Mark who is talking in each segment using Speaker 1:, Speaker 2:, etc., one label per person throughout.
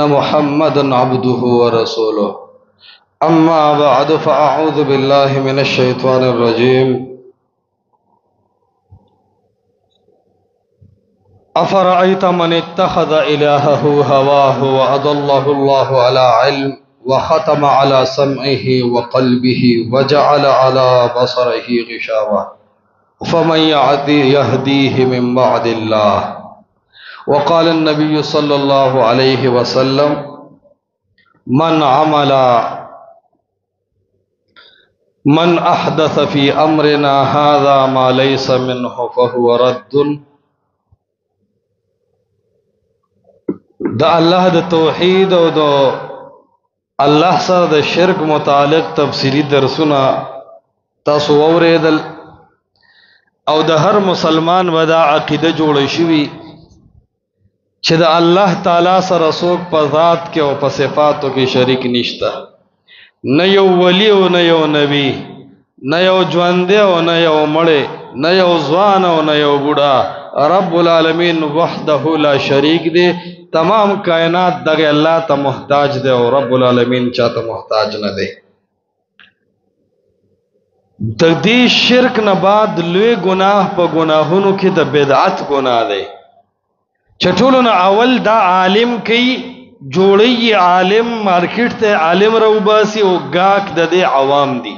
Speaker 1: محمدا عبده ورسوله أما بعد فأعوذ بالله من الشيطان الرجيم أفرأيت من اتخذ إلهه هواه وأضله الله على علم وختم على سمعه وقلبه وجعل على بصره غشاوة فمن يهديه من بعد الله. وقال النبي صلى الله عليه وسلم من أحدث في أمرنا هذا ما ليس منه فهو رد. دا الله د توحید او د الله سره د شرک متعلق تفصیلی درسونه تاسو اوریدل او د هر مسلمان ودا عقیده جوړ شوی چې د الله تعالی سره څوک په ذات کې او په صفاتو کې شریک نشته، نه یو ولی او نه یو نبی، نه یو ژوند او نه یو مړی، نه یو ځوان او نه یو بوډا. رب العالمین وحده لا شریک دی، تمام کائنات دغه الله ته محتاج دی او رب العالمین چاته محتاج نه دی. د دې شرک نه بعد لوی گناه په گناهونو کې د بدعت گناه دی. چټولو نه اول دا عالم کوي جوړي عالم مارکیټ ته عالم روباسي او گاک د دې عوام دي.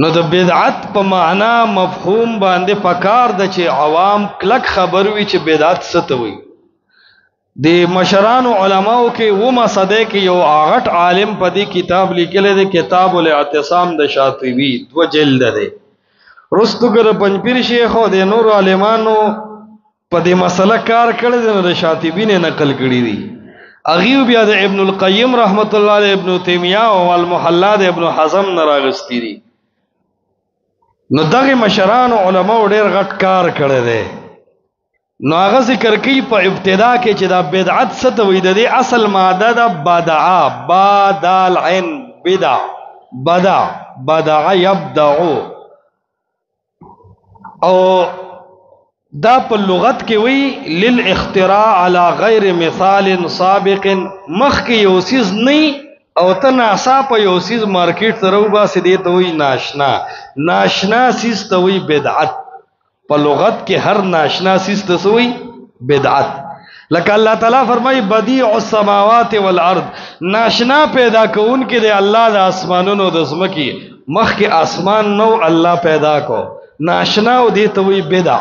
Speaker 1: نو د بدعت په معنا مفهوم باندې پکار د چې عوام کلک خبر وي چې بدعت څه ته وي. د مشرانو علماو کې و مسده کې یو غټ عالم په دې کتاب لیکل دی، کتاب الاعتصام د شاطبی 2 جلد دی. رستګر پنځپیر شیخ او د نور عالمانو په دې مسله کار کړی دی، نو د شاطبی نه نقل کړی دی. اغیو بیا د ابن القیم رحمت الله علیه، ابن تیمیه او المحلا د ابن حزم نه راغستی دي. نو دغه مشران علماء ډېر غټ کار کړی دی. نو هغه ذکر کوي په ابتدا کې چې دا بدعت څه ته وایي. د دې اصل ماده د بدعا، با دال عین بدع، بدع یبدع، او دا په لغت کې وی للاختراع على غیر مثال سابق. مخ کې یو سیز نه او ته ناسا په یو سیز مارکیټ ته روباسي، دې ته وی ناشنا سیز ته وی بدعت. په لغت کې هر ناشنا سیز ته وی بدعت. لکه الله تعالی فرمای بدیع السماوات والارض، ناشنا پیدا کون کې د الله د اسمانونو د زمکی، مخ کې اسمان نو الله پیدا کو، ناشنا او دې ته وی بدع.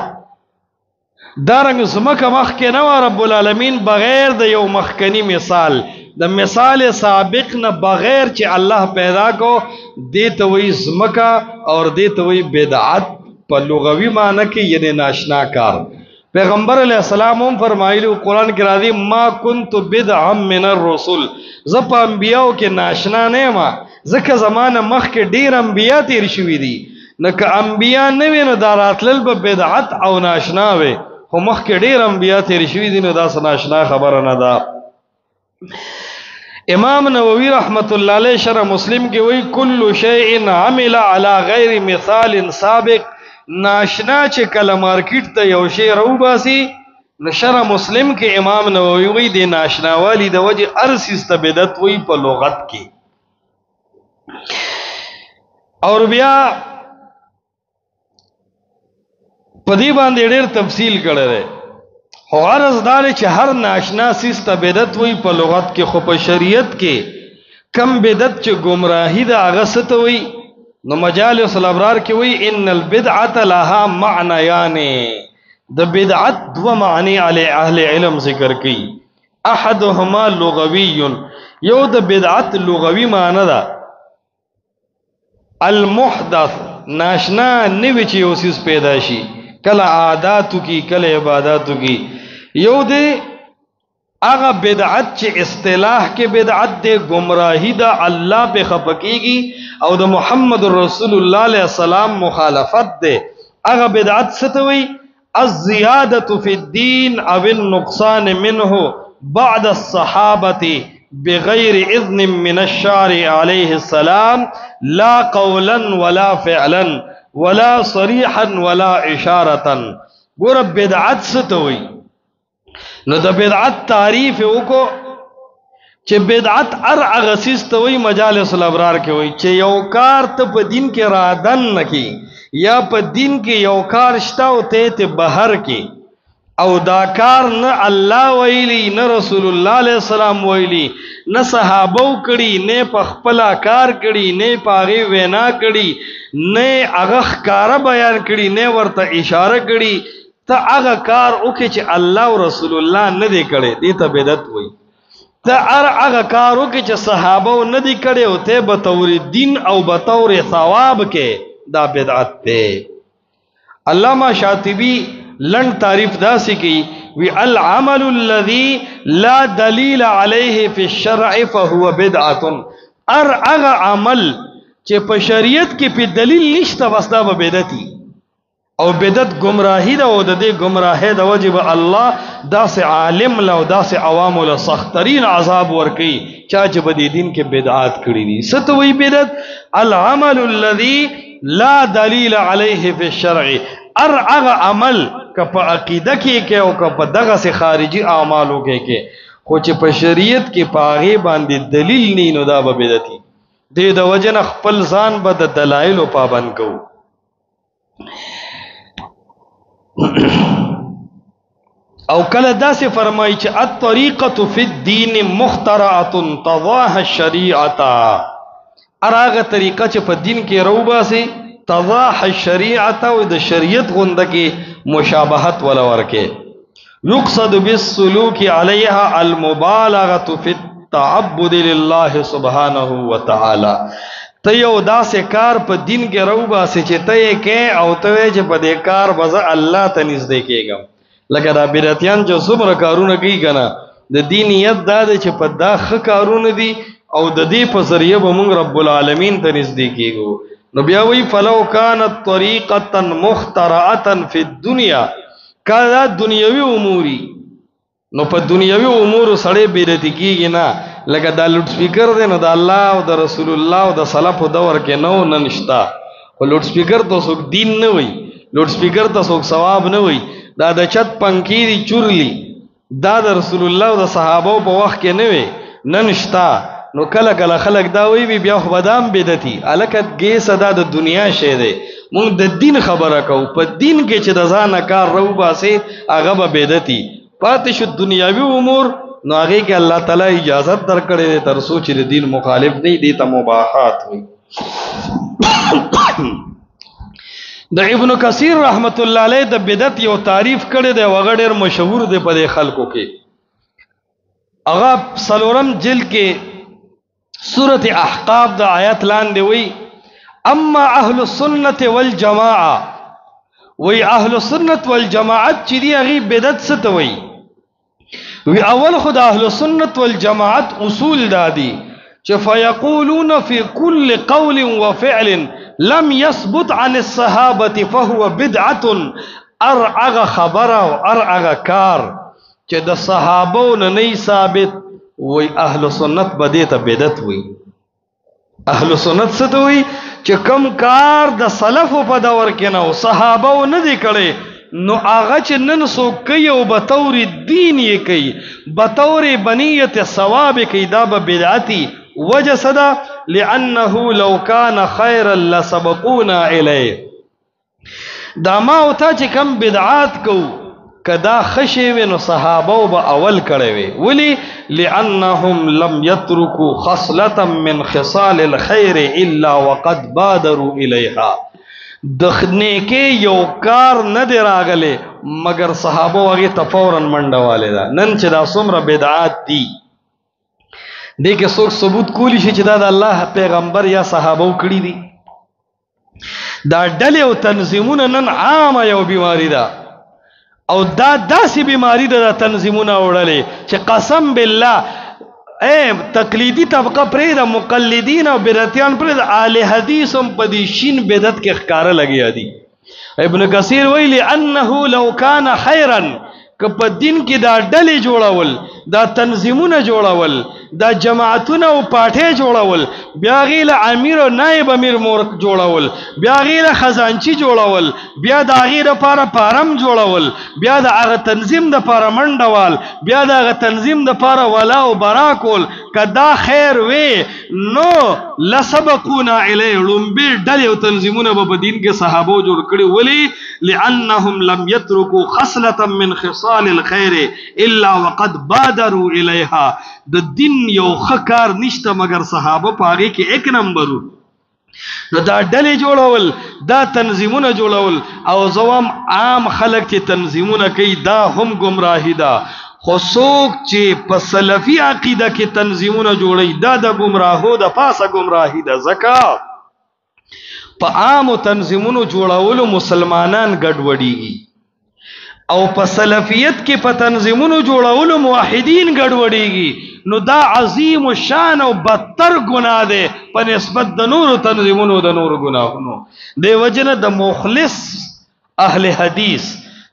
Speaker 1: دارنګ زمکه مخ کې نو رب العالمین بغیر د یو مخکنی مثال، د مثال سابق نه بغیر چې الله پیدا کو، دې ته وی زمکه اور دې ته وی بدعت. په لغوي معنی کې یعنی ناشنا کار. پیغمبر علیہ السلام هم فرمایلی قرآن کې راځي ما كنت بدعا من الرسل، زه په انبیاو کې ناشنا نه یم، ځکه زمانه مخ کې ډیر انبیا تیر شوي دي. نه که انبیا نه وي نو دا راتلل به بدعت او ناشنا وي، خو مخ کې ډیر انبیا تیر شوي دي، نو دا څه ناشنا خبره نه ده. امام نووي رحمت الله علیه شرح مسلم کې وایي کل شیء عمل على غیر مثال سابق. ناشنا چې کله مارکیټ ته یو شی روباسي، نو شرح مسلم کې امام نووي وایي د ناشناوالي د وجه ارسیز ته بدعت وایي په لغت کې. اور بیا په دې باندې ډېر تفصیل کړی دی. خو غرض دا دی چې هر ناشنا سیز ته بدعت وایي په لغت کې، خو په شریعت کې کم بدعت چې گمراهي ده هغه څه ته وایي. نو مجالس الابرار کې وی ان البدعه لها معنیان. د بدعت 2 معنی علی اهل علم ذکر کړي. احدهما لغوی، یو د بدعت لغوی معنی ده المحدث، ناشنا نوی چې یو څه پیدا شي، کله عاداتو کی کله عباداتو کی. یو دی اغا بدعت چې اصطلاح کې بدعت دے گمراہی دا اللہ پہ خپکیگی او دا محمد رسول اللہ علیہ السلام مخالفت دے. اغا بدعت ستوی الزیادت فی الدین او النقصان منه بعد الصحابت بغیر اذن من الشارع علیہ السلام لا قولا ولا فعلا ولا صریحا ولا اشارتا. گورا بدعت ستوی نو د بدعت تعریف وکړو چې بدعت هغه سیس ته وایي مجالس الابرار کې وایي چې یو کار ته په دین کې را دن نه کی یا په دین کې یو کار شته او ته بهر کې او دا کار نه الله ویلی نه رسول الله علیه السلام ویلی نه صحابو کړي نه په خپل کار کړي نه پاغي وینا کړي نه هغه ښکارا بیان کړي نه ورته اشاره کړي ته هغه کار وکړي چې الله او رسول الله نه دی کړي دې ته بدعت وایي ته هغه کار وکړي چې صحابه نه دی کړي او ته به تور دین او به تور ثواب کې دا بدعت ده. علامہ شاطبی لن تعریف داسی کی وی العمل الذي لا دلیل علیہ فی الشرع فهو بدعت اغا عمل چې په شریعت کې په دلیل نشته بس دا به بدعتي او بدعت گمراهی ده او د دې گمراهی د وجب الله داسې عالم له او داسې عوام له سخترین عذاب ورکي چا چې په دې دین کې بدعات کړی دي. ستوي بدعت العمل الذي لا دلیل علیہ فی الشرع هغه عمل که په عقیده کې او که په دغه سي خارجي اعمالو کې خو چې په شریعت کې پاغه باندې دلیل نه نو دا به بدعتي دې د وجنه خپل ځان به د دلایل پابند کو. او کله داسې فرمایي چې الطریقه فی الدین مخترعه تضاهى الشریعه ارغه طریقه چې په دین کې روباسي تضاهى الشریعه او د شریعت غونډه کې مشابهت ولا ورکه یقصد بالسلوک علیها المبالغه فی التعبد لله سبحانه وتعالى ته یو داسې کار په دین کې روباسي چې ته یې کې او ته چې په دې کار بزه الله ته نږدې کېږم لکه دا بدعتيان چې څومره کارونه کوي کنه د دین نیت دا دی چې په دا ښه کارونه دي او د دې په ذریعه به موږ رب العالمین ته نږدې کېږو. نو بیا وی فلو كانت طریقه مخترعه فی الدنيا کله دنیوي اموري نو په دنیوي امور سره بدعتي کېږي نه لکه دا لوډ سپیکر دی نو د الله او د رسول الله او د سلف دور کې نو نشتا خو لوډ سپیکر ته څوک دین نه وي لوډ سپیکر ته څوک ثواب نه وي دا د چت پنکی دی چورلی دا د رسول الله او د صحابه په وخت کې نه وي نشتا نو کله کله خلک دا وی بیا خو بدام بدعتي الکه ګي صدا د دنیا شه دی مونږ د دین خبره کو په دین کې چې د ځان کار رو باسي هغه به بدعتي پاتې شو دنیاوی امور نو هغه کې الله تعالی اجازه درکړي تر سوچ د دین مخالف نه دي ته مباحات وي. د ابن کثیر رحمت الله علیه د بدعت یو تعریف کړی دی وغه ډیر مشهور دی په خلکو کې هغه سلورم جلد کې سورة احقاف د آیات لاندې وی اما اهل السنه والجماعه وی اهل السنه والجماعه چې دی هغه بدعت څه ته وی وی اول خدا اهل السنه والجماعه اصول دادي چې فيقولون في كل قول وفعل لم يثبت عن الصحابه فهو بدعه ارعغ خبر او ارعغ کار چې د صحابو نه ثابت وی اهل سنت بده ته بدعت وی. اهل سنت څه ته وی چې کم کار د سلف په دور کې نه او صحابه نه دي کړي نو هغه چې نن سو کوي او به تور دین یې کوي به تور بنیت ثواب کوي دا به بدعتي وجه صدا لانه لو كان خيرا لسبقونا الیه دا ما او تا چې کم بدعات کو کدا خشی و صحابه به اول کړي وي ولی لانهم لم يتركوا خصله من خصال الخير الا وقد بادروا اليها د نیکي یو کار نه دی راغله مگر صحابه هغه تفورن منډواله دا نن چې دا څومره بدعات دي دې کې څوک ثبوت کولی شي چې دا د الله پیغمبر یا صحابه کړی دي دا ډلې او تنظیمونه نن عامه یو بیماری ده او دا داسې بیماری ده د تنظیمونه وړلې چې قسم بالله تقلیدی طبقه پرې د مقلدین او بدعتیان پرې د اهل حدیث هم په دې شین بدعت کې ښکارا لګیا دي. ابن کثیر ویلي انه لو کان خیرا که په دین کې دا ډلې جوړول دا تنظیمونه جوړول دا جماعتونه او پاټې جوړول، بیا غیل امیر او نائب امیر مور جوړول، بیا غیل خزانچی جوړول، بیا د هغې دپاره پارم جوړول، بیا د هغه تنظیم دپاره منډوال، بیا د هغه تنظیم دپاره ولا او برا کول. که دا خیر وی نو لسبقونا الی، لومبې ډلې او تنظیمونه به په دین کې صحابو جوړ کړي. ولې؟ لأنهم لم يتركوا خصلة من خصال الخير الا وقد بادروا الیها. د دین یو ښه کار نشته مگر صحابه په هغې کې 1 نمبر. نو دا ډلې جوړول، دا تنظیمونه جوړول، او زوام عام خلک چې تنظیمونه کوي دا هم گمراهی ده. خو څوک چې په سلفي عقیده کې تنظیمونه جوړوي دا د گمراهو د پاسه گمراهی ده. ځکه په عامو تنظیمونو جوړولو مسلمانان ګډوډېږي، او په سلفیت کې په تنظیمونو جوړولو موحدین ګډوډېږي. نو دا عظیم الشان او بدتر ګناه ده په نسبت د نورو تنظیمونو د نورو ګناهونو. دی وجنه د مخلص اهل حدیث،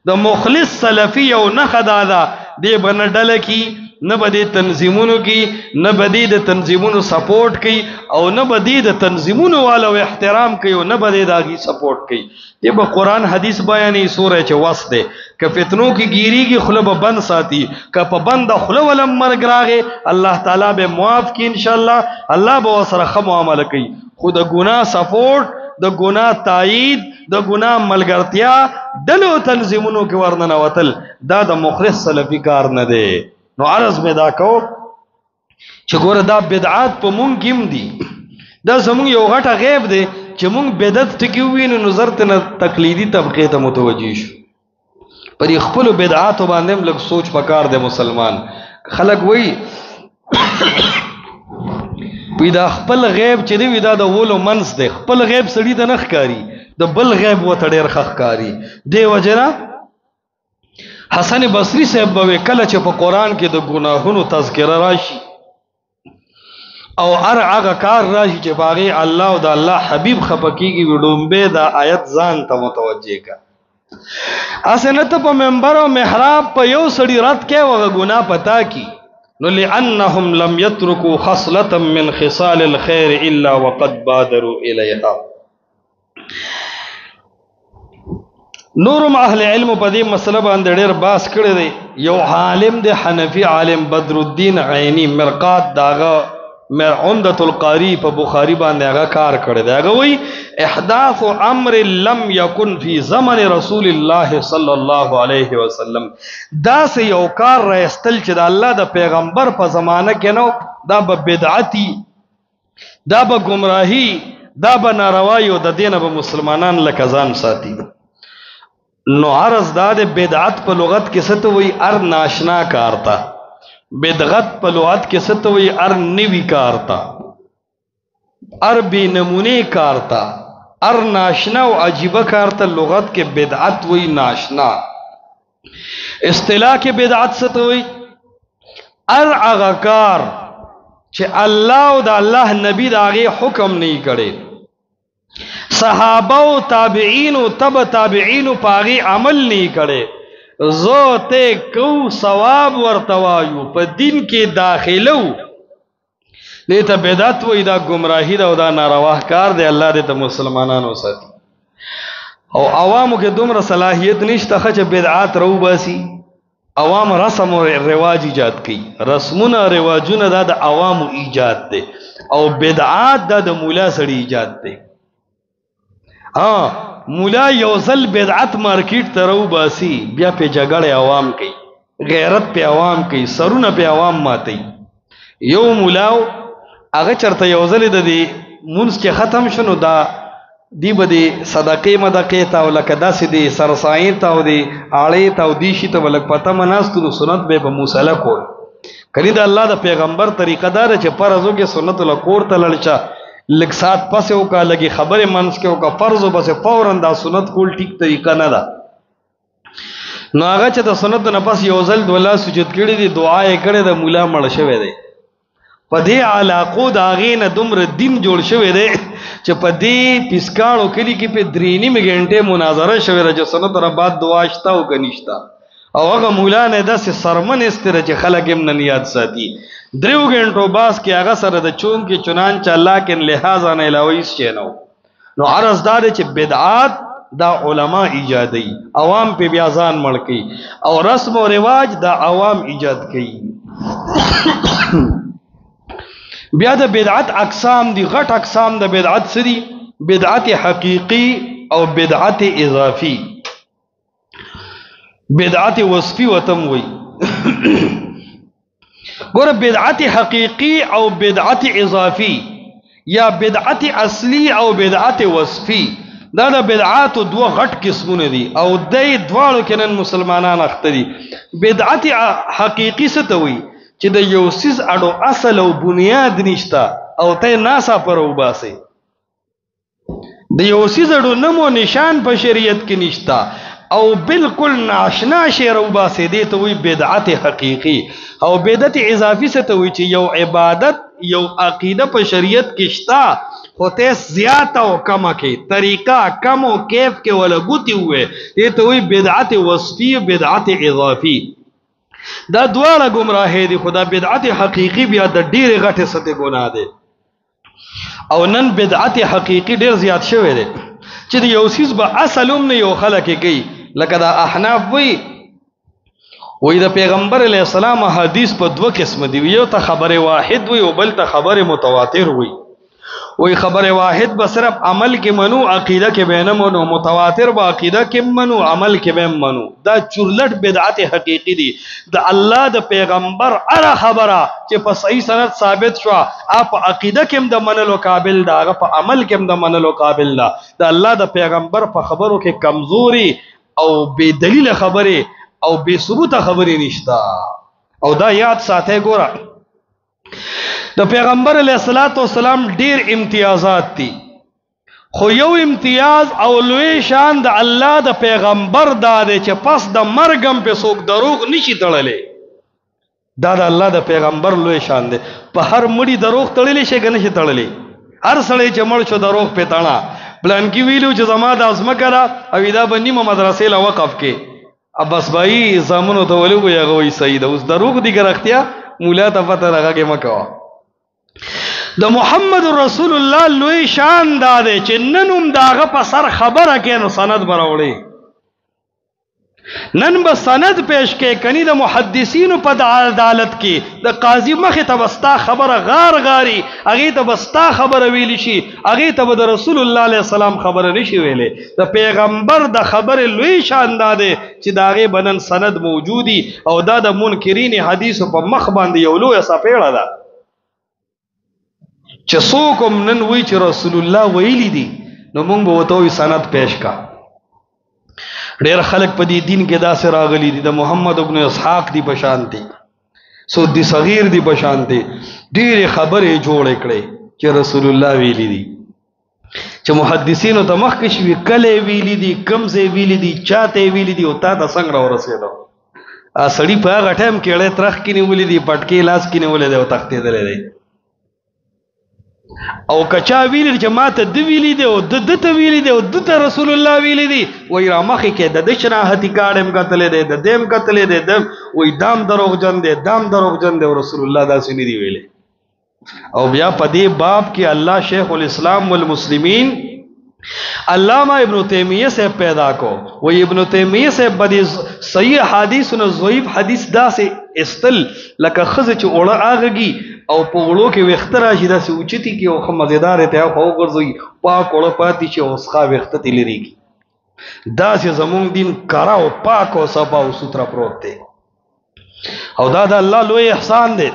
Speaker 1: د مخلص سلفی او نښه دا ده دی به نه ډله کی، نه به دی تنظیمونو کی، نه به دی د تنظیمونو سپورټ کوي، او نه به دی د تنظیمونو والو احترام کوي، او نه به دی د هغې سپورټ کوي. دی به قرآن حدیث بیانې سوری چې وس دی. که فتنو کې ګیریږي خوله به بند ساتي، که په بنده خوله ولم مرګ راغی الله تعالی به معاف کړي انشاءالله، الله به ورسره ښه معامله کوي. خو د ګناه سپورټ، د ګناه تایید، د ګناه ملګرتیا ډلو تنظیمونو کې ورننوتل دا د مخلص سلفي کار نه دی. نو عرض مې دا کو چې ګوره دا بدعات په مونږ کې هم دي. دا زمونږ یو غټه غیب دی چې مونږ بدعت ټکي ووینو نو زر ته تقلیدي طبقې ته متوجه شو. پر خپلو بدعاتو باندې هم لږ سوچ پکار دی مسلمان. خلک وایي وی دا خپل غیب چې دی وی دا د ولو منس دی. خپل غیب سړي ته نه ښکاري، د بل غیب ورته ډېر ښه ښکاري. دې وجه نه حسن بصري صاحب به کله چې په قرآن کې د ګناهونو تذکره راشي او هر هغه کار راشي چې په هغې الله او د الله حبیب خفه کېږي، وي ډومبې دا آیت ځان ته متوجه که. هسې نه ته په منبر او محراب په یو سړي رد کې هغه ګناه پتا کی. نو لأنهم لم يتركوا خصلة من خصال الخير الا وقد بادروا الیها. نورم اهل علم په دې مسله باندې ډېر باس کړی دی. یو عالم دی حنفي عالم بدر الدین عینی مرقات داغه عمدة القاری په بخاری باندې هغه کار کړی دی. هغه وایي احداث امر لم يكن في زمن رسول الله صلی الله علیه وسلم. دا سه یو کار راستل چې د الله د پیغمبر په زمانه کې نو، دا به بدعتي، دا به گمراهی، دا به ناروايي، او د دینه به مسلمانان لکه ځان ساتي. نو عرض دا د بدعت په لغت کې څه ته وایي؟ ار ناشنا کار ته. بدعت په لغت کې څه ته وایي؟ ار نوي کار ته، ار بې نمونې کار ته، ار ناشنا او عجیبه کار ته لغت کې بدعت وایي ناشنا. اصطلاح کې بدعت څه ته وایي؟ ار هغه کار چې الله او د الله نبی د هغې حکم نه کړی، صحابه او تابعین او تبع تابعین په هغې عمل نه کړی، زه ته کو ثواب ورته وایو، په دین کې داخلو، دې ته بدعت وایي. دا ګمراهي ده او دا ناروا کار دی. الله دې ته مسلمانانو ساتي. او عوامو کې دومره صلاحیت نشته چې بدعات راوباسي. عوام رسم او رواج ایجاد کوي. رسمونه رواجونه دا د عوامو ایجاد دی، او بدعات دا د مولا سړي ایجاد دی. مولا یو ځل بدعت مارکیټ ته راوباسي، بیا پې جګړې عوام کوي، غیرت پې عوام کوي، سرونه پې عوام ماتوي. یو مولاو هغه چرته یو ځل د دې مونځ چې ختم شو نو دا دی به د صدقې مدقې ته او لکه داسې د سرسایې ته او د آړې ته او دې شي ته به لږ په تمه ناستو نو سنت به یې په موسله کول. کني د الله د پیغمبر طریقه دا ده چې فرض وکړې سنت له کور ته لاړ شه، لږ سات پسې وکړه، لږې خبرې منځ کې وکړه، فرضو پسې فوراً دا سنت کول ټیک طریقه نه ده. نو هغه چې د سنتو نه پس یو ځل دوله سجود کړي دي، دعا یې کړې ده، مولا مړ شوی دی. په دې علاقو د هغې نه دومره دین جوړ شوی دی چې په دې پیسکاړو کلي کې په 3.5 غنټې مناظره شوې ده چې سنتو نه بعد دعا شته او که نشته. او هغه مولا نه داسې سرمن ایستې ده چې خلک یې هم نن یاد ساتي دریو غنټو باس کې هغه سره د چون کې چنانچه الله کې لحاظ نه علاوه هیڅ نو نو عرض دار چې بدعات دا علما ایجادي عوام په بیا ځان مړ کوي او رسم او رواج دا عوام ایجاد کوي بیا د بدعت اقسام دي غټ اقسام د بدعت سری بدعت حقیقی او بدعت اضافی بدعت وصفی وتم وی ګوره بدعت حقیقی او بدعت اضافی یا بدعت اصلی او بدعت وصفی دا د بدعات دوه غټ قسمونه دي او دای دواړو کې نن مسلمانان اخته دي بدعت حقیقی څه ته وی چې د یو سیز اډو اصل او بنیاد نشتا او ته ناسا پر وباسي د یو سیز اډو نمو نشان په شریعت کې نشتا او بالکل ناشنا شی وباسي دي ته وی بدعت حقیقی او بدعت اضافی څه ته وی چې یو عبادت یو عقیده په شریعت کې شتا ہوتے زیادہ او کم کې طریقہ کم او کیف کې ولا ګوتی وې دې ته وی بدعت وصفی بدعت اضافی دا دواړه گمراهی دي خدا بدعت حقیقی بیا د ډیره غټه سته ګناه ده او نن بدعت حقیقی ډیر زیات شوی دی چې یو سیس به اصلوم نه یو خلک کوي لکه دا احناف وی د پیغمبر علیہ السلام حدیث په دوه قسم دی یو ته خبر واحد وی او بل ته خبر متواتر وی خبر واحد به صرف عمل کې منو عقیده کې به نه منو متواتر به عقیده کې منو عمل کې به منو دا چورلټ بدعت حقیقی دی د الله د پیغمبر اره خبره چې په صحیح سند ثابت شو اپ عقیده کې د منلو قابل دا هغه په عمل کې د منلو قابل دا د الله د پیغمبر په خبرو کې کمزوري او بے دلیل خبره او بے ثبوت خبرې نشتا او دا یاد ساته ګوره د پیغمبر علیہ الصلوۃ والسلام ډیر امتیازات دي خو یو امتیاز او لوی شان د الله د پیغمبر دا دی چې پس د مرګم په څوک دروغ نشي تړلې دا د الله د پیغمبر لوی شان دی په هر مړي دروغ تړلې شي کنه شي تړلې هر سړی چې مړ شو دروغ په تاڼه بلان کی ویلو چې زما د ازمکه را او دا بنیمه مدرسې لا وقف کې ابس بھائی زامنو ته ولګو یا غوي سید اوس دروغ دي ګرختیا مولا ته پته راغه مکوا د محمد رسول الله لوی شان داده چې ننوم داغه په سر خبره کې نو سند براوړي نن به سند پیش کې کني د محدثینو په عدالت کې د قاضي مخه ته بستا خبره غاری هغه ته بستا خبره ویل شي هغه ته د رسول الله علیه السلام خبره نشي ویلې د پیغمبر د خبره لوی شان داده چې داغه بدن سند موجودي او دا د منکرین حدیث په مخ باندې یو لوی صفېړه ده چې څوک نن وی چې رسول الله ویلی دي نو موږ به وته سند پیش کا ډیر خلک په دې دین کې داسې راغلي دي د محمد ابن اسحاق دی بشانتي سودی صغیر دی بشانتي ډیر خبرې جوړ کړي چې رسول الله ویلي دي چې محدثینو ته مخکې شوي کله ویلي دي کم ځای ویلي دي چاته ویلي دي او تا د څنګه ورسېدو ا سړی په هغه ټایم کې اړه ترخ کې نیولې دي پټکې لاس کې نیولې دي او تختېدلې دي او کچا ویل چې ماته د ویلي دی او د ته ویلي دی او د رسول الله ویلي دی وای را مخې کې د شناحتي کاړم قتلې دی د دیم قتلې دی دم وای دام دروغجن دی دام دروغجن دی او رسول الله داسې نه دی ویلي او بیا په دې باب کې الله شیخ الاسلام والمسلمین علامہ ابن تیمیہ سے پیدا کو وہ ابن تیمیہ سے بدی صحیح حدیث و ضعیف حدیث دا سے استل لکه خزه چې اوړه اغږي او په وړو کې وخترا شي دا سه اوچتي کې او مزیدار ته خو ګرځي پاک وړه پاتې چې اوسخه وخت ته لريږي دا سه زمون دین کرا او پاک او صفا او سترا پروت دی او دا د الله لوی احسان دی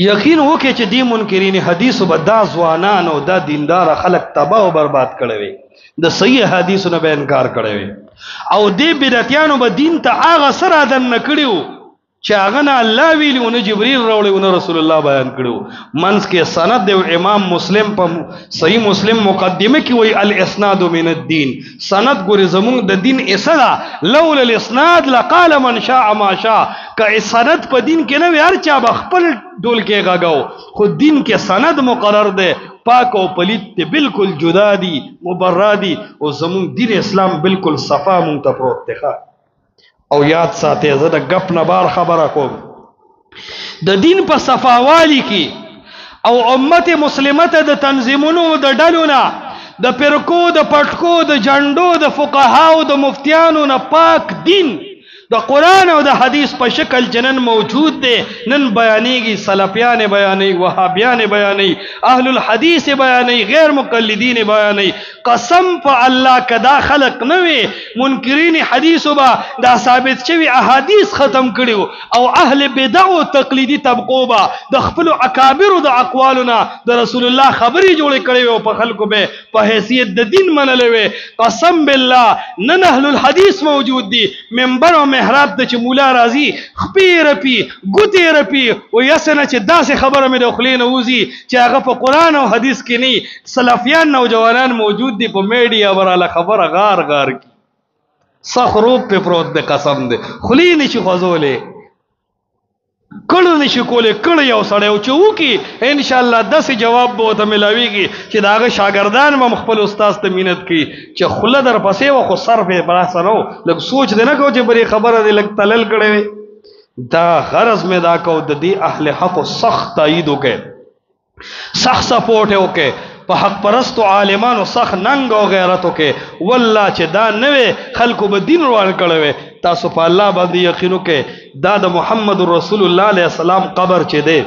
Speaker 1: یقین وکړه چې دی منکرین حدیث وبدا ځوانان او دا دیندار خلق تباہ او برباد کړي وي د صحیح حدیثو نه به انکار کړي وي او دی بدعتیانو به دین ته هغه سره دن نکړیو چې هغه نه الله ویلی او نه جبرئیل راوړی او نه رسول الله بیان کړو منس کې سند دی امام مسلم په صحیح مسلم مقدمه کې وی الاسناد من الدین سند ګوري زمون د دین اسدا لولا الاسناد لقال من شاء ما شاء که سند په دین کې نه هر چا بخپل ډول کې غاګاو خو دین کې سند مقرر دی پاک او پلیت ته بالکل جدا دي مبرر دي او زمون دین اسلام بالکل صفا مونږ ته پروت دی او یاد ساتئ زه د ګپ نه بار خبره کوم د دین په صفاوالی کې او امت مسلمه ته د تنظیمونو د ډلو نه د فرقو د پټکو د جنډو د فقهاو د مفتیانو نه پاک دین د قرآن او د حدیث په شکل جنن موجود دی نن بیانېږي سلفیان بیانې وهابیان بیانې اهل الحدیث بیانې غیر مقلدین بیانې قسم په الله کدا خلق نه وي منکرین حدیث با دا ثابت شوی احادیث ختم کړیو او اهل بدع او تقلیدی طبقو با د خپل اکابر د اقوالنا د رسول الله خبري جوړ کړي او په خلکو به په حیثیت د دین منلې وي قسم بالله نن اهل الحدیث موجود دي منبر محراب د چې مولا راضي خپې رپي ګوتې رپي او یسنه چې داسې خبره مې د خولې نه وځي چې هغه په قرآن او حدیث کې نه سلفیان نوجوانان موجود دي په میډیا براله خبره غار غار کی صخروب په پروت د قسم دی خولې نشي خوځولې کړه نشي کولې کړه یو سړی او چې وکي ان شاء الله داسې جواب به ورته ملاویږي چې د هغه شاګردان به خپل استاد ته مینت کوي چې خوله در پسې و خو سر پې بحث نه و لږ سوچ دې نه کوو چې بری خبره دې لږ تلل کړی وي دا غرض مې دا کو د دې اهل حق سخت تایید وکړي سخت سپورټ یې وکړي په حق پرستو عالمانو سخت ننګ او غیرت وکړي والله چې دا نه وي خلکو به دین روان کړی وي تاسو په الله باندې یقین وکړئ دا د محمد رسول الله علیه السلام قبر چې دی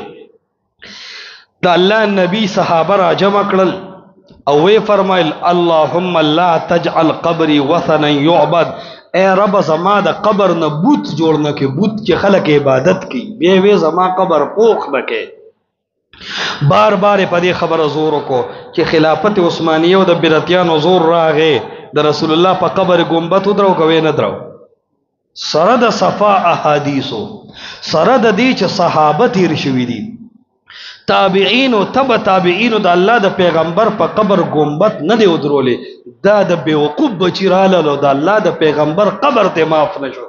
Speaker 1: د الله نبی صحابه را جمع کړل او وی فرمایل اللهم لا تجعل قبري وثنا يعبد اے رب زما د قبر نه بوت جوړ نه کې بوت چې خلک عبادت کوي بیا وی زما قبر پوخ نه کې بار بار په دې خبره زور وکړو چې خلافت عثمانیه او د بدعتیانو زور راغې د رسول الله په قبر ګمبت ودرو کوي نه درو سره د صفا احادیثو سره د دې چې صحابه تیر شوي دي تابعین او تبع تابعین د الله د پیغمبر په قبر ګمبت نه دی ودرولې دا د بیوقوف بچی رااله د الله د پیغمبر قبر ته معاف نشو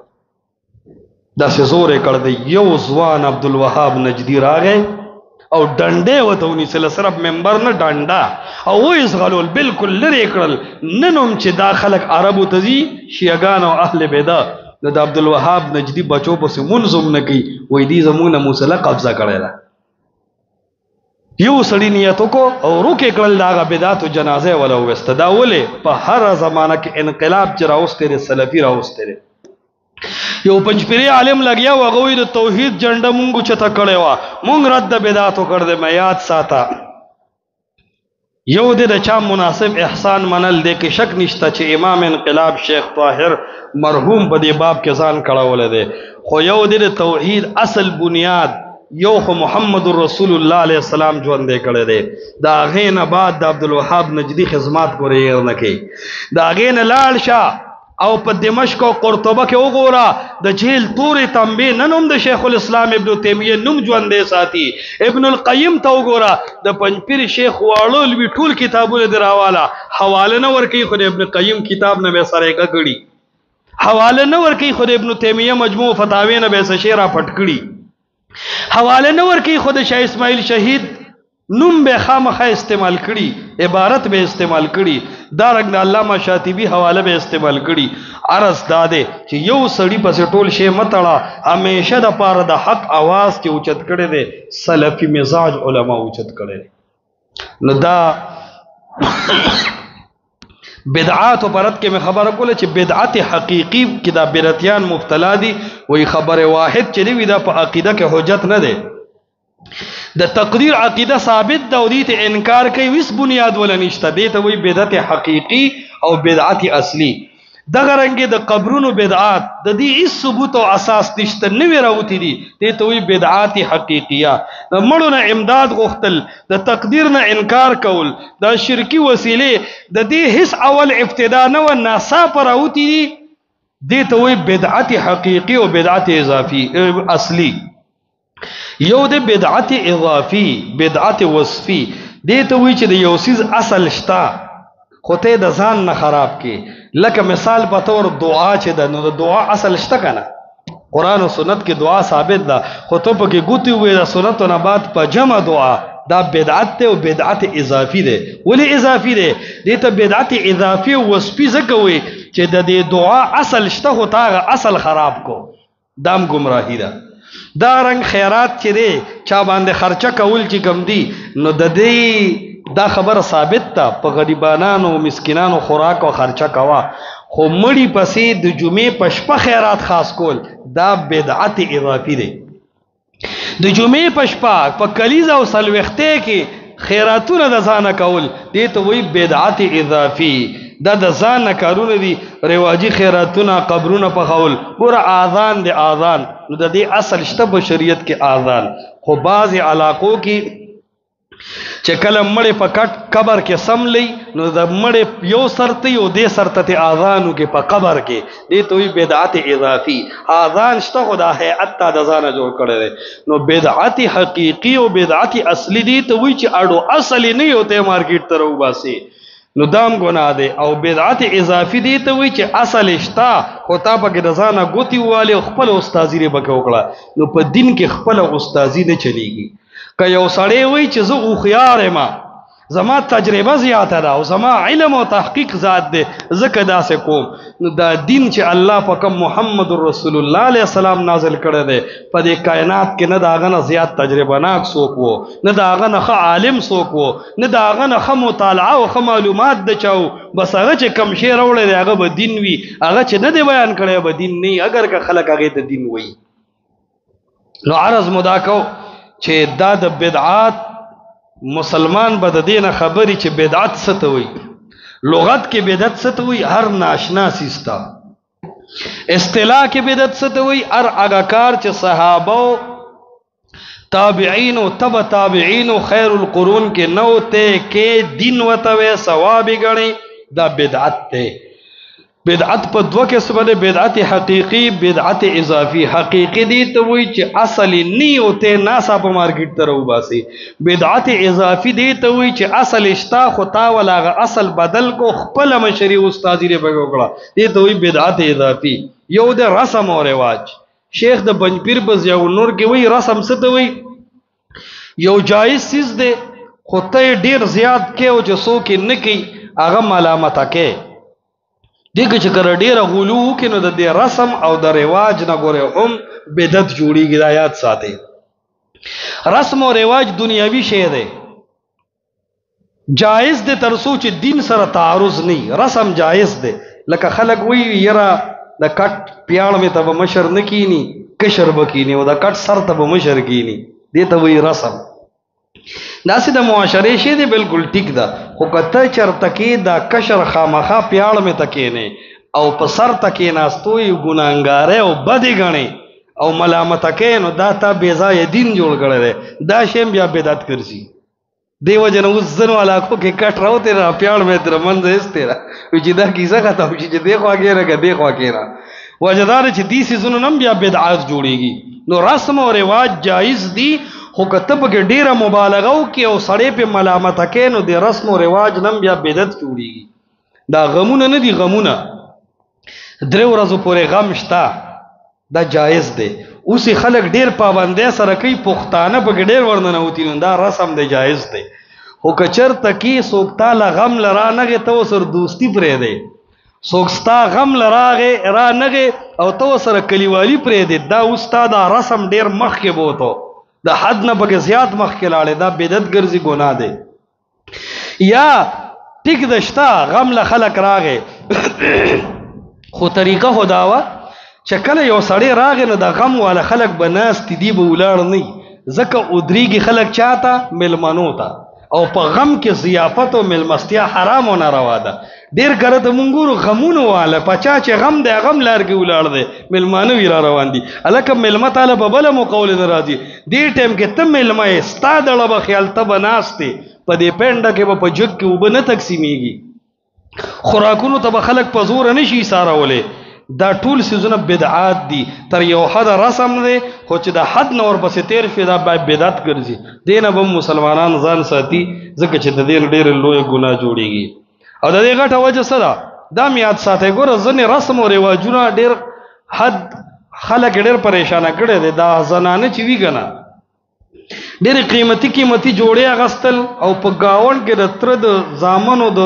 Speaker 1: دا څه زور کړ دی یو ځوان عبدالوهاب نجدی راغی او ډنډې وته ونیسله صرف منبر نه ډنډه او ویزغلول بالکل لرې کړل ننوم چې دا خلک عربو ته ځي شیعګان او اهل بدع د عبدالوهاب نجدي بچو پسې منظم نه کوي وایي دې زموږ نه موسله قبضه کړی ده یو سړي نیت وکړو او روکې کړل د هغه بدعتو جنازه وله وویسته دا ولې په هره زمانه کې انقلاب چې راوستی دی سلفي راوستی دی یو پنځپیری عالم لګیا و هغه د توحید جنډه مونږ چته کړی وه مونږ رد د بدعتو کړ دی مې یاد ساته یو د چا مناسب احسان منل دی کې شک نشته چې امام انقلاب شیخ طاهر مرحوم په دې باب کې ځان کړولی دی خو یو د توحید اصل بنیاد یو خو محمد رسول الله علیه السلام ژوندی کړی دی د هغې نه بعد د عبدالوهاب نجدي خدمات پورې هېر نه کوي د هغې نه لاړ شه او په دمشق او قرطبه کې وګوره د جیل تورې تنبیه نن هم د شیخ الاسلام ابن تیمیه نوم ژوندی ساتي ابن القیم ته وګوره د پنځپیر شیخ واړه لوی ټول کتابونه د راواله حواله نه ورکوي خو د ابن قیم کتاب نه به سره کړي حواله نه ورکوي خو د ابن تیمیه مجموع فتاوی نه به څه شی را پټ کړي حواله نه ورکوي خو د شاه اسماعیل شهید نوم به خامخا استعمال کړي عبارت به استعمال کړي دا رنګ د علامه شاطبی حواله به استعمال کړي عرض دا دی چې یو سړی پسې ټول شی متړه همیشه د پاره د حق आवाज کې اوچت کړي دی سلفي مزاج علما اوچت کړي نو دا بدعات پرد کې مې خبره کوله چې بدعت حقيقي کې دا بدعتيان مبتلا دي وې خبره واحد چې وی دا په عقیده کې حجت نه ده د تقدیر عقیده ثابت ده او دې ته انکار کوي وس بنیاد ولا نشته دې ته وی بدعت حقيقي او بدعت اصلي دغه رنګ د قبرونو بدعات د دې هیڅ ثبوت او اساس نشته نه وراوتی دي دې ته وی بدعات حقيقيه د مړو نه امداد غوښتل د تقدیر نه انکار کول د شرکی وسیله د دې هیڅ اول ابتدا نه و ناسا پراوتی دي دې ته وی بدعت حقيقي او بدعت اضافي اصلي یو د بدعت اضافي بدعت وصفي دې ته وی چې د یو سیز اصل شتا خو ته د ځان نه خراب کې لکه مثال په تور دعا چې د نو د دعا اصل شته کنه قرآن او سنت کې دعا ثابت ده خو ته پکې ګوتی وې د سنت نه بعد په جمع دعا دا بدعت ته او بدعت اضافي ده ولی اضافي ده دې ته بدعت اضافي او وصفي ځکه وي چې د دې دعا اصل شته خو تا اصل خراب کو دام گمراهی ده دا رنگ خیرات چې دی چا باندې خرچه کول چې کم دی نو د دې دا خبر ثابت ده په غریبانانو مسکینانو خوراک او خرچه کوا خو مړی پسې د جمعې په شپه خیرات خاص کول دا بدعت اضافي دی د جمعې په شپه په کلیزه او سلوخته کې خیراتونه د ځانه کول دې ته وایي بدعت اضافي دا د ځانه کارونه دي رواجی خیراتونه قبرونه پخول ګوره اذان دی اذان نو د دې اصل شته په شریعت کې اذان خو بعض علاقو کې چې کله مړې په کټ قبر کې سملی نو د مړې یو سرته یو دې سرته ته اذانو کې په قبر کې دې ته وایي بدعت اضافي اذان شته خو دا هیئت ته د ځانه جوړ کړی دی نو بدعت حقیقي او بدعت اصلي دي ته وایي چې اړو اصلي نه یو ته مارکیټ ته راوباسي نو دام گناه دی او بدعت اضافي دی ته وایي چې اصل شته خو تا پکې د ځانه ګوتې ووالې خپل استازي یې پکې وکړه نو په دین کې خپل استازي نه چلیږي که یو سړی وایي چې زه هوښیار یم زما تجربه زیاته ده او زما علم او تحقیق ذات دی ځکه داسې کوم نو دا دین چې الله په کوم محمد رسول الله علیه السلام نازل کړی دی په دې کائنات کې نه د هغه نه زیات تجربه ناک څوک و نه د هغه نه ښه عالم څوک و نه د هغه نه ښه مطالعه او ښه معلومات د چا و بس هغه چې کم شی راوړی دی هغه به دین وي هغه چې نه دی بیان کړی به دین نه اگر که خلک هغې ته دین وایي نو عرض مو دا کو چې دا د بدعات مسلمان به د دې نه خبري چې بدعت څه ته وایي لغت کې بدعت څه ته وایي هر ناشنا سیستا اصطلاح کې بدعت څه ته وایي هر هغه کار چې صحابه تابعین او تبع تابعین خیر القرون کې نو ته کې دین وته وي ثواب غني دا بدعت ته بدعت په دوه قسمه ده بدعت حقیقی بدعت اضافي حقیقی دي ته وایي چې اصل نه اوته ناسا په مارکیټ ته راوباسي بدعت اضافي دي ته وایي چې اصل اشتا خو تا ولاغه اصل بدل کو خپل مشری استاد یې بګوکړه دي ته وایي بدعت اضافي یو د رسم او رواج شیخ د بنجپیر په ضیاء النور کې وایي رسم څه ته وایي یو جایز چیز ده خو ته ډیر زیات کې او چې څوک نه کوي هغه ملامت کوي دیگه چې کړه ډیره غلو کې نو د دې رسم او د رواج نه ګوره هم بدعت جوړیږي د آیات ساتي رسم او رواج دنیاوی شی دی جایز دی تر څو چې دین سره تعارض نه رسم جایز دی لکه خلک وی یرا د کټ پیاړ می ته مشر نه کینی کشر بکینی او د کټ سر ته مشر کینی دې ته وی رسم داسې د معاشره شی دی بالکل ټیک ده خو کته چرته کې دا کشر خامخا پیاړ می تکې نه او په سر تکې ناستوي ګناګاره او بدی غني او ملامت کې نو دا تا بے ځای دین جوړ کړی دی دا شیم بیا بدعت کرسی دیو جن اوس زنو علاقو کې کټ راوته را پیاړ می تر منځ استرا چې دا کیسه ختم شي چې دیخوا کې راګه دیخوا کې را وجدار چې دې سيزونو نم بیا بدعت جوړيږي نو رسم او رواج جایز دي خو کتب کې ډیره مبالغه وکي او سړی په ملامت کې نو د رسم او رواج نم بیا بدعت جوړيږي دا غمونه نه دي غمونه درې ورځې پورې غم شتا دا جایز دی اوس خلک ډیر پابندۍ سره کوي پښتانه په ډیر ورننه وتی نو دا رسم دی جایز دی خو کچر تکي څوک تعالی غم لرا نه تو سر دوستی پرې دی څوک ستا غم لراغه را نه او تو سره کلیوالي پرې دی دا استاد رسم ډیر مخ کې بوته دا حد نه بګ زیات مخ کې لاړې دا بدعت ګرځي ګناه دی یا ټیک دشتا غم له خلق راغې خو طریقه خداوا چې کله یو سړی راغې نو د غم والا خلق بناست دی به ولاړ نه ځکه ادریږي خلق چاته ملمنو ته او په غم کې ضیافت او ملمستیا حرام او ناروا ده ډیر کړه ته مونږ غمونو والا پچا چې غم دی غم لارګي ولاړ دی ملمانو وی را روان دي الکه ملمت تعالی په بل مقول نه راځي دې ټیم کې ته ملمه استاد له خیال ته بناسته په دې پنده کې په جګ کې وب نه تقسیمیږي خوراکونو ته خلک په زور نه شي سارولې دا ټول سيزونه بدعات دي تر یو حد رسم دي خو چې د حد نور پسې تیر شي دا بدعت ګرځي دینه به مسلمانان ځان ساتي ځکه چې د دې ډېر لوی ګناه جوړيږي او د دې غټه وجه څه دا میاد ساتي ګوره ځنې رسم او رواجونه ډېر حد خلک ډېر پریشان کړي دي دا زنانه چې وی غنا ډېر قیمتي جوړې اغستل او په گاون کې د تر د زامنو د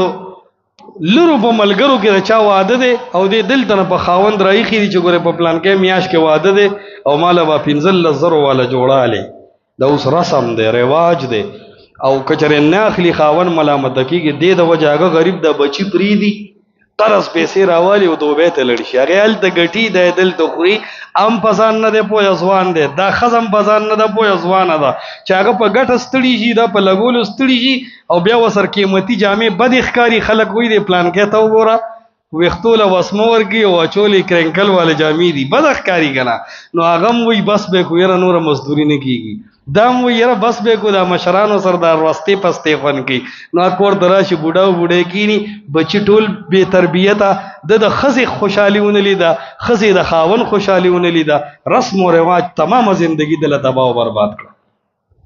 Speaker 1: لرو په ملګرو کې د چا واده دی او د دلته نه په خاوند رايخي دي چې ګوره په پلان کې میاش کې واده دی او مال به 15,000 والا جوړاله دا اوس رسم دی رواج دی او کچره ناخلی خاون ملامت کیږي د وجهه غریب د بچی پری دی قرض پیسې راوالی او دوبه ته لړ شي هغه ال د غټي د دل تخري ام پسان نه دی پوی ځوان دی دا خزم پسان نه دی پوی ځوان ده چې هغه په غټ استړي شي دا په لګول استړي شي او بیا وسر قیمتي جامې بد ښکاری خلک وې دی پلان کې ته وګوره وختوله وسمور کی او چولی کرنکل والے جامې دي بد ښکاری کنا نو هغه وې بس به کو یره نور مزدوری نه کیږي دام وې یره بس به کو دا مشرانو سردار واسطه پسته خون کی نو کور دراشي بوډاو بوډه کینی بچی ټول بے تربیته د خزي خوشحاليونه لیدا خزي د خاون خوشحاليونه لیدا رسم او رواج تمام زندگی دل تباہ او برباد کړ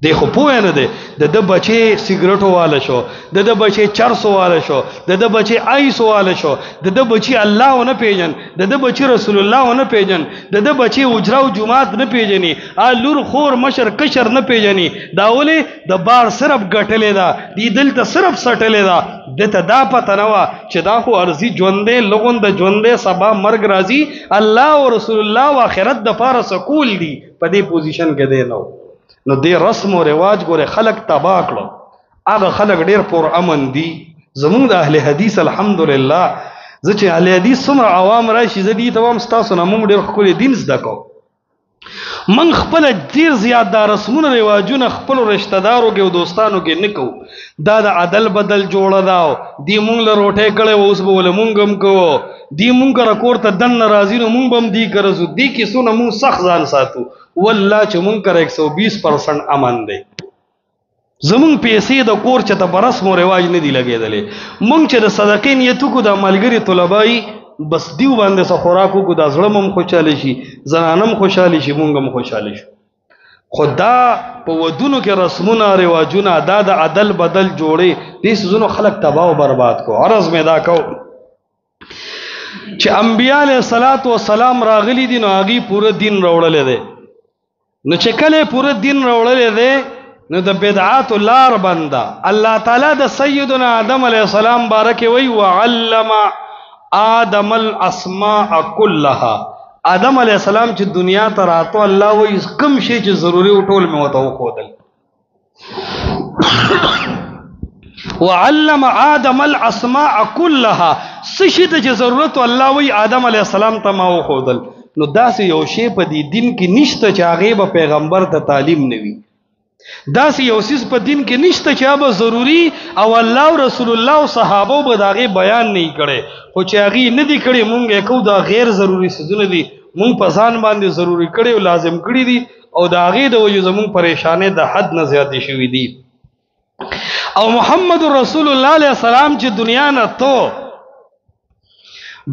Speaker 1: دیکھو پوه نه ده د بچي سیګریټو والا شو د بچي چرسو والا شو د بچي آیسو والا شو د بچي الله نه پیژن د بچي رسول الله نه پیژن د بچي اجرا او جمعات نه پیژني لور خور مشر کشر نه پیژني داولي د بار صرف غټلې دا دی دل ته صرف سټلې دا د ته دا پته نه وا چې دا خو ارزي ژوندې لغون د ژوندې سبا مرګ راځي الله او رسول الله او آخرت د پاره سکول دي په دې پوزیشن کې دی نو نو دې رسم او رواج ګوره خلق تباہ کړو هغه خلق ډیر پر امن دي زمونږ د اهل حدیث الحمدلله ځکه اهل حدیث څومره عوام راشي زدي تمام ستاسو نه موږ ډیر خپل دین زده کو من خپل ډیر زیات د رسمونو رواجونه خپل رشتہ دارو کې او دوستانو کې نکو دا د عدل بدل جوړه داو دی مونږ له روټه کړه اوس به ول مونږ هم کو دی مونږ را کور ته دن ناراضی نو مونږ بم دی کرزو دی کې سونه مونږ سخت ځان ساتو والله چې مونږ کر 120% امن دی زمون پیسې د کور چې ته برسم او رواج نه دی لګیدلې مونږ چې د صدقې نیت کو د ملګری طلبای بس دیو باندې سره خوراکو کو د زړه مم خوشاله شي زنانم خوشاله شي مونږ هم خوشاله شي خدا په ودونو کې رسمونه رواجونه ادا د عدل بدل جوړي دې سيزونو خلق تباہ او برباد کو عرض مې دا کو چې انبیاء علیه الصلاۃ والسلام راغلي دي نو هغه پوره دین راوړل دي نو چې کله پوره دین راوړل دي نو د بدعات لار بندا الله تعالی د سیدنا آدم علیه السلام بارک وی وعلم آدم الاسماء كلها آدم علیہ السلام چې دنیا ته راتو الله وی کم شي چې ضروری ټول مې وته خودل وعلم آدم الاسماء كلها سشي ته ضرورت الله وی آدم علیہ السلام ته ما خودل نو داسې یو شی په دې دین کې نشته چې هغه به پیغمبر ته تعلیم نوي داسې یو سیس په دین کې نشته چې هغه ضروری او الله او رسول الله او صحابه به داغه بیان نه کړي خو چې هغه نه دي کړي مونږه کو دا غیر ضروری سيزونه دي مونږ په ځان باندې ضروری کړي او لازم کړي دي او داغه د وجو زمون پریشانې د حد نه زیاتې شوې دي او محمد رسول الله علیه السلام چې دنیا نه تو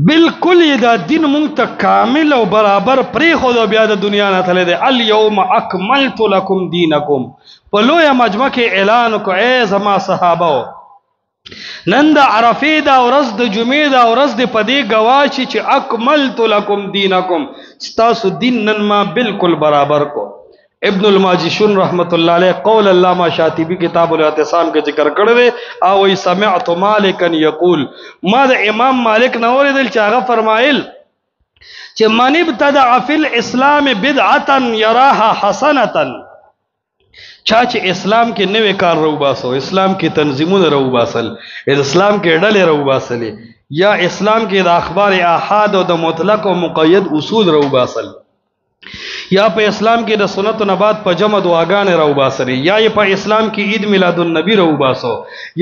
Speaker 1: بالکل دا دین مونږ ته کامل او برابر پرې خو د بیا د دنیا نه تللی دی اليوم اکملت لکم دینکم په لویه مجمع کې اعلان وکړو ای زما صحابه نن د عرفې دا ورځ د جمعې دا ورځ د پدې گواه چې اکملت لکم دینکم ستاسو دین نن ما بالکل برابر کو ابن الماجشون رحمت الله علیه قول علامہ شاطبی کتاب الاعتصام کې ذکر کړی دی او سمعت مالکا یقول ما د امام مالک نو اوریدل چې هغه فرمایل چې من ابتدع فی الاسلام بدعتا یراها حسنه چا چې اسلام کې نوې کار رو باسو اسلام کې تنظیمونه رو باسل اسلام کې ډلې رو باسل یا اسلام کې د اخبار احاد او د مطلق او مقید اصول رو باسل یا په اسلام کې د سنت او نبات په جمع دعاګانې راو باسري یا په اسلام کې عید میلاد النبی راو باسو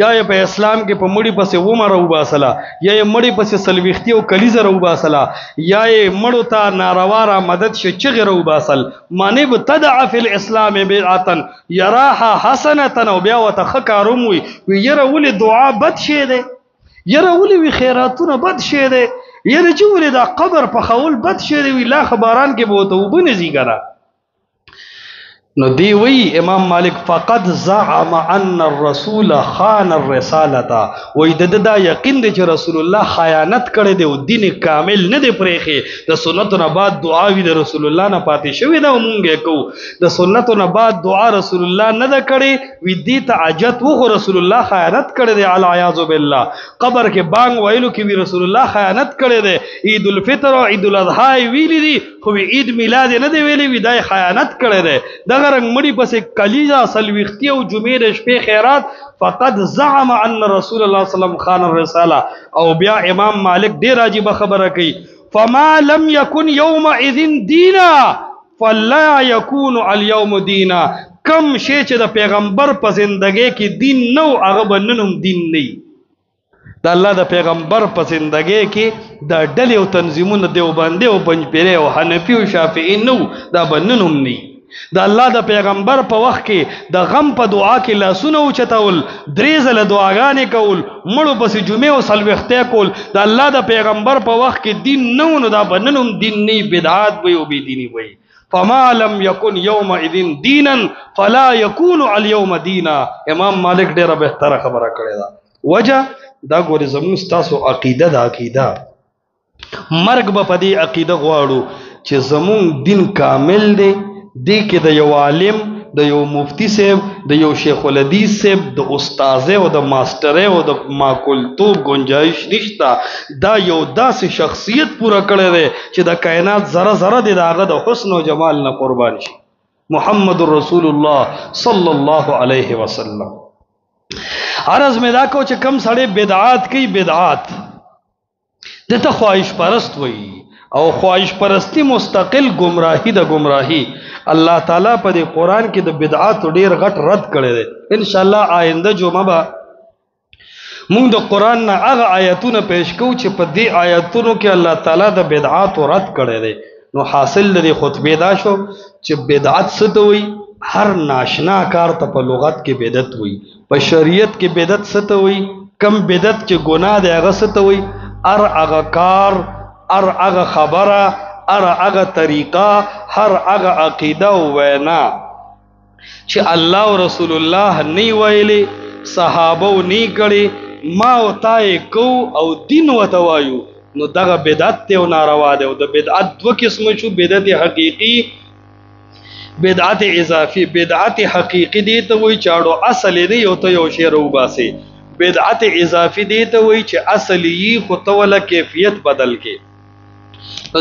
Speaker 1: یا په اسلام کې په مړی پسې ومه راو باسلا یا مړی پسې سلوختی او کلیزه راو باسلا یا مړو ته ناروا را مدد شي چې راو باسل معنی بتدع فی الاسلام بدعتا یراها حسنه او بیا وتخکاروم وی یره ول دعا بد شي ده یره ول وی خیراتونه بد شي ده یره چې ولې دا قبر په خول بد شي وی لا خبران کې بوته وبنه زیګرا نو دی وی امام مالک فقد زعم ان الرسول خان الرسالتا وی دا یقین دی چې رسول الله خیانت کړی دی او دین کامل نه دی پرېښی د سنتو نه بعد دعا وی د رسول الله نه پاتې شوی دا مونږ کو د سنتو نه بعد دعا رسول الله نه ده کړی وی دی ته حاجت و خو رسول الله خیانت کړی دی العیاذ بالله قبر کې بانګ ویلو کې وی رسول الله خیانت کړی دی عید الفطر او عید الاضحى ویلی دی خو عید میلاد نه دی ویلی وی دا خیانت کړی دی رنگ مڑی پس کلیجا سلویختی او جمعه د شپې خیرات فقد زعم ان رسول الله صلی الله علیه وسلم خان الرساله او بیا امام مالک ډیر عجیب خبره کوي فما لم يكن يومئذ دينا فلا يكون اليوم دينا کم شی چې د پیغمبر په زندګۍ کې دین نو هغه بننوم دین نه د الله د پیغمبر په زندګۍ کې د ډلې او تنظیمونو دیوبندي او پنځپيري او حنفي او شافعي نو دا بننوم نه د الله د پیغمبر په وخت کې د غم په دعا کې لاسونه اوچتول درې ځله دعاګانې کول مړو پسې جمعې او څلوېښتې کول د الله د پیغمبر په وخت کې دین نه و نو دا به نن هم دین نه بدعات وي او بېدیني وي فما لم يكن يومئذ دينا فلا يكون اليوم دينا امام مالک ډېره بهتره خبره کړې ده وجه دا ګورې زموږ ستاسو عقیده ده عقیده مرګ به په دې عقیده غواړو چې زموږ دین کامل دی دی کې د یو عالم د یو مفتی صاحب د یو شیخ الحدیث صاحب د استاذه او د ماستره او د ماکولتوب گنجائش نشته دا یو داسې شخصیت پوره کړی دی چې د کائنات ذره ذره دی د هغه د حسن او جمال نه قربان شي محمد رسول الله صلی الله علیه وسلم عرض میں دا کو چې کم سړی بدعات کوي بدعات دته خواهش پرست وي او خواهش پرستی مستقل گمراهی د گمراهی الله تعالی په دې قران کې د بدعات ډیر غټ رد کړی دی ان شاء الله آینده جمعه به موږ د قران نه هغه آیاتونه پیش کوو چې په دې آیاتونو کې الله تعالی د بدعات رد کړی دی نو حاصل د خطبه دا شو چې بدعت څه ته وایي هر ناشنا کار ته په لغت کې بدعت وایي په شریعت کې بدعت څه ته وایي کم بدعت چې ګناه دی هغه څه ته وایي هر هغه کار هر هغه خبره هر هغه طریقه هر هغه عقیده او وینا چې الله او رسول الله نه ویلي صحابه نه کړي ما او تای کو او دین وته وایو نو دغه بدعت ته او ناروا ده او د بدعت دوه قسم شو بدعت حقيقي بدعت اضافي بدعت حقيقي دي ته وای چاړو اصل دی یو ته یو شی رو باسي بدعت اضافي دي ته وای چې اصل یې خو ته ولا کیفیت بدل کې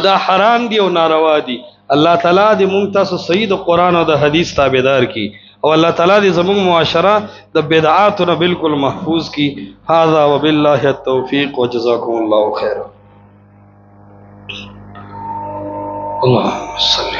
Speaker 1: دا حرام دی او ناروا دی الله تعالی دې مونږ تاسو صحیح د قران او د حدیث تابعدار کی او الله تعالی دې زموږ معاشره د بدعاتو نه بالکل محفوظ کی هذا وبالله التوفیق وجزاکم الله خیر اللهم صل